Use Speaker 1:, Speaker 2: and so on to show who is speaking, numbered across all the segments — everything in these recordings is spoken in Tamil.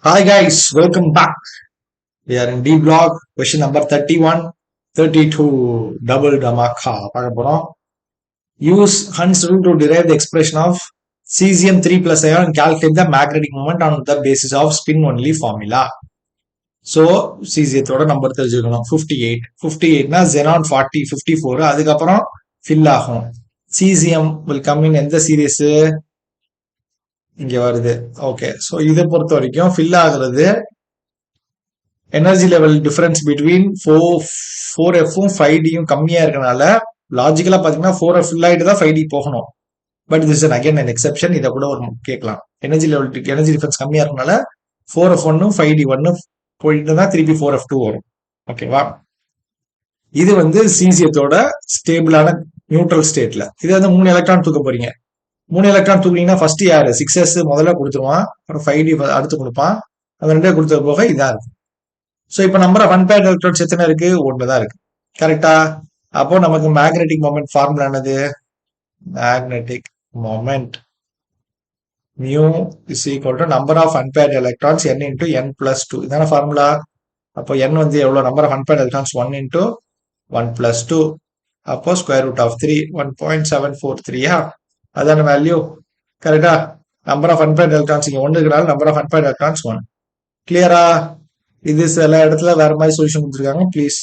Speaker 1: Hi guys, welcome back. We are in D block, question number 31, 32, double dhamaka. பார்க்க போறோம். Use Hund's rule to derive the expression of cesium 3 plus ion and calculate the magnetic moment on the basis of spin only formula. So, cesium number தெரிஞ்சுக்கணும் 58. 58 னா xenon 40, 54 அதுக்கப்புறம் fill ஆகும். Cesium will come in எந்த சீரிஸ் இங்க வருது. ஓகே, ஸோ இதை பொறுத்த வரைக்கும் ஃபில் ஆகுறது energy level difference between four எஃப்பும் 5Dயும் கம்மியா இருக்கனால லாஜிக்கலா பாத்தீங்கன்னா 4F ஃபில் ஆயிட்டு தான் 5D போகணும். But this is again an exception. இதை கூட ஒரு கேட்கலாம். எனர்ஜி டிஃபரன்ஸ் கம்மியா இருக்கனால 4F1 5D1 போயிட்டு தான் திருப்பி 4F2 வரும். ஓகேவா? இது வந்து சீசியத்தோட ஸ்டேபிளான நியூட்ரல் ஸ்டேட்ல. இது வந்து 3 எலக்ட்ரான் தூக்க போறீங்க. 3 எலக்ட்ரான் தூக்குனீங்கன்னா ஃபர்ஸ்ட் யாரு 6s முதல்ல கொடுத்துருவான், அப்புறம் 5D அடுத்து கொடுப்பான். அந்த ரெண்டே கொடுத்த போக இதா இருக்கு. ஸோ இப்போ நம்பர் ஆஃப் அன்பேர்ட் எலக்ட்ரான்ஸ் எத்தனை இருக்கு? 1 தான் இருக்கு. கரெக்டா? அப்போ நமக்கு மேக்னெட்டிக் மொமெண்ட் ஃபார்முலா என்னது? Magnetic moment mu is equal to number of unpaired electrons n into n plus 2. இதான ஃபார்முலா. அப்போ n வந்து எவ்வளவு? Number of unpaired electrons 1 into 1 plus 2. அப்போ ஸ்கொயர் ரூட் ஆஃப் 3 1.743. அதான வேல்யூ. கரெக்டா? நம்பர் ஆஃப் அன்பேர்ட் எலக்ட்ரான்ஸ் இங்க 1 இருக்கிறனால நம்பர் ஆஃப் அன்பேர்ட் எலக்ட்ரான்ஸ் 1. கிளியரா? இது சில இடத்துல வேற மாதிரி சொல்யூஷன் கொடுத்துருக்காங்க. ப்ளீஸ்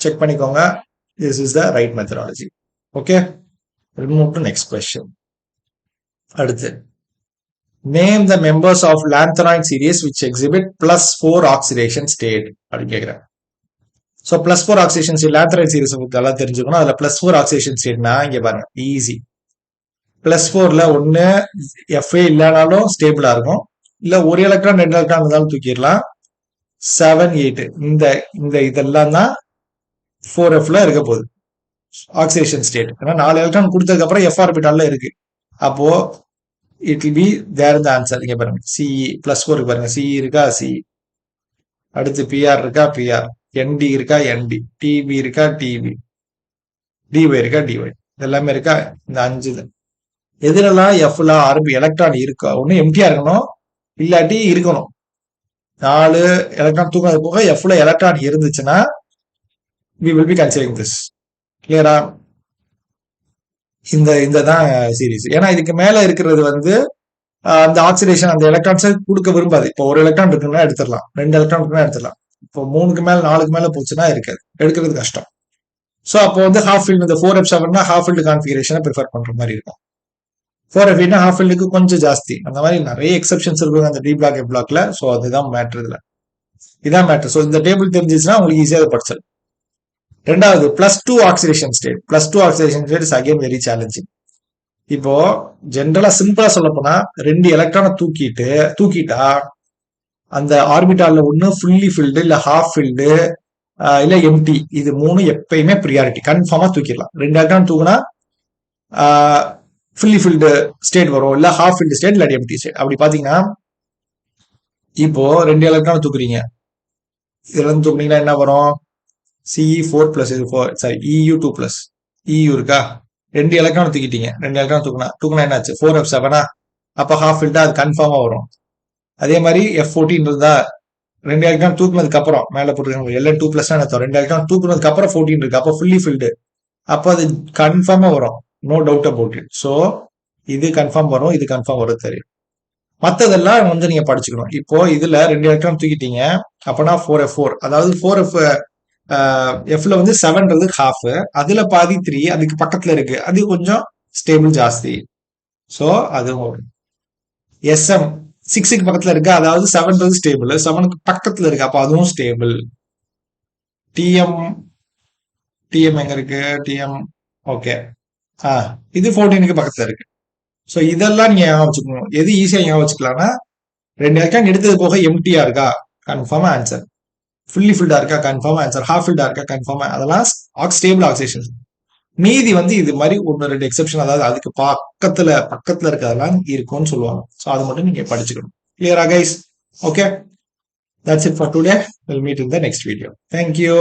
Speaker 1: செக் பண்ணிக்கோங்க. This is the right methodology. Okay, move to next question. அடுத்து, name the members of lanthanide series which exhibit +4 oxidation state அப்படின்னு கேட்கிறேன். So +4 oxidation state lanthanide series நல்லா தெரிஞ்சுக்கணும். அதுல +4 ஆக்சிடேஷன் ஸ்டேட்னா இங்க பாருங்க, ஈஸி. +4ல ஒன்னு எஃப்ஏ இல்லைனாலும் ஸ்டேபிளா இருக்கும், இல்ல ஒரு எலக்ட்ரான் 2 எலக்ட்ரான் இருந்தாலும் தூக்கிடலாம். 7, 8 இந்த இதெல்லாம் தான் 4Fல இருக்க போகுது ஆக்சிடேஷன் ஸ்டேட். ஏன்னா 4 எலக்ட்ரான் கொடுத்ததுக்கு அப்புறம் எஃப் ஆர்பிட்டால்ல இருக்கு. அப்போ இட் வில் பி தேர் இந்த ஆன்சர். இங்க பாருங்க, சிஇ +4 பாருங்க, சிஇ இருக்கா, சிஇ. அடுத்து பிஆர் இருக்கா, பிஆர். என்டி இருக்கா, என்டி. டிபி இருக்கா, டிபி. டிஒய் இருக்கா, டிஒய். எல்லாமே இருக்கா. இந்த 5 எதுலாம் எஃப்ல ஆர்பி எலக்ட்ரான் இருக்கா, ஒண்ணு எம்டியா இருக்கணும், இல்லாட்டி இருக்கணும். 4 எலக்ட்ரான் தூக்காது போக எஃப்ல எலக்ட்ரான் இருந்துச்சுன்னா we will be considering this. கிளியரா? இந்த தான் சீரிஸ். ஏன்னா இதுக்கு மேல இருக்கிறது வந்து அந்த ஆக்சிடேஷன் அந்த எலக்ட்ரான்ஸை கொடுக்க விரும்பாது. இப்போ ஒரு எலக்ட்ரான் இருக்குன்னா எடுத்துடலாம், 2 எலக்ட்ரான் இருக்குன்னா எடுத்துடலாம். இப்போ 3க்கு மேல 4க்கு மேல போச்சுன்னா இருக்காது, எடுக்கிறது கஷ்டம். ஸோ அப்போ வந்து ஹாஃப் ஃபீல்டு, இந்த 4F7னா ஹாஃப் ஃபீல்டு கான்ஃபிகரேஷனை ப்ரிஃபர் பண்ற மாதிரி இருக்கும். 4F8னா ஹாஃப் ஃபீல்டுக்கு கொஞ்சம் ஜாஸ்தி. அந்த மாதிரி நிறைய எக்ஸெப்ஷன்ஸ் இருக்கும் அந்த டி பிளாக், எஃப் பிளாக்ல. ஸோ அதுதான் மேட்ரு. இதுல இதான் மேட்ரு. ஸோ இந்த டேபிள் தெரிஞ்சிச்சுன்னா உங்களுக்கு ஈஸியாக படிச்சது. ரெண்டாவது, +2 oxidation state. +2 oxidation state is again very challenging. இப்போ ஜென்ரலா சிம்பிளா சொல்ல போனா 2 எலக்ட்ரானை தூக்கிட்டா அந்த ஆர்பிட்டால்ல ஒண்ணு ஃபுல்லி ஃபில்டு, இல்ல ஹாஃப் ஃபில்டு, இல்ல எம்டி. இது 3 எப்பயுமே ப்ரியாரிட்டி. கன்ஃபார்மா தூக்கிடலாம். 2 எலக்ட்ரான் தூக்குனா ஃபுல்லி ஃபில்டு ஸ்டேட் வரும், இல்ல ஹாஃப் ஃபில்டு ஸ்டேட், இல்ல எம்டி ஸ்டேட். அப்படி பாத்தீங்கன்னா இப்போ 2 எலக்ட்ரான் தூக்குறீங்க, இதுல இருந்து தூக்குனீங்கன்னா என்ன வரும்? CE4 பிளஸ் இது 4, சாரி EU2+. EU இருக்கா? 2 எலக்ட்ரான் தூக்கிட்டீங்க, 2 எலக்ட்ரான் தூக்குனா என்னாச்சு? 4F7. அப்ப ஹாஃப் ஃபில்டா அது கன்ஃபார்மா வரும். அதே மாதிரி F14 இருந்தா 2 எலக்ட்ரான் தூக்குனதுக்கு அப்புறம் மேல போட்டுருக்காங்க Ln2+ 2 எலக்ட்ரான் தூக்குனதுக்கு அப்புறம் 14 இருக்கு, அப்ப ஃபுல்லி ஃபில்டு. அப்ப அது கன்ஃபார்மா வரும், no doubt about it. So இது கன்ஃபார்ம் வரும், இது கன்ஃபார்ம் வரும் தெரியும். மத்ததெல்லாம் வந்து நீங்க படிச்சுக்கணும். இப்போ இதுல 2 எலக்ட்ரான் தூக்கிட்டீங்க, அப்பனா 4F4. அதாவது 4F எஃப்ல வந்து 7ன்றது ஹாஃப், அதுல பாதி 3 அதுக்கு பக்கத்துல இருக்கு, அது கொஞ்சம் ஸ்டேபிள் ஜாஸ்தி. ஸோ அதுவும் வரும். SM 6க்கு பக்கத்துல இருக்கு, அதாவது 7ன்றது ஸ்டேபிள், 7க்கு பக்கத்துல இருக்கு, அப்ப அதுவும் ஸ்டேபிள். TM எங்க இருக்கு? TM ஓகே, இது 14க்கு பக்கத்துல இருக்கு. ஸோ இதெல்லாம் நீங்க ஞாபகம் வச்சுக்கணும். எது ஈஸியா ஞாபகம் வச்சுக்கலாம்னா 2 எலக்ட்ரான் எடுத்தது போக எம்டியா இருக்கா, கன்ஃபார்மா ஆன்சர். ஃபுல்லி ஃபில்டா இருக்கா, கன்ஃபார்மா ஆன்சர். ஹாஃப் ஃபில்டா இருக்கா, கன்ஃபார்மா. அதெல்லாம் ஸ்டேபிள் ஆக்சிடேஷன். மீதி வந்து இது மாதிரி 1-2 எக்ஸெப்ஷன், அதாவது அதுக்கு பக்கத்துல இருக்கிறதெல்லாம் இருக்கும்னு சொல்லுவாங்க. ஸோ அதை மட்டும் நீங்க படிச்சுக்கணும். கிளியரா guys? Okay, that's it for today. We'll meet in the next video. Thank you.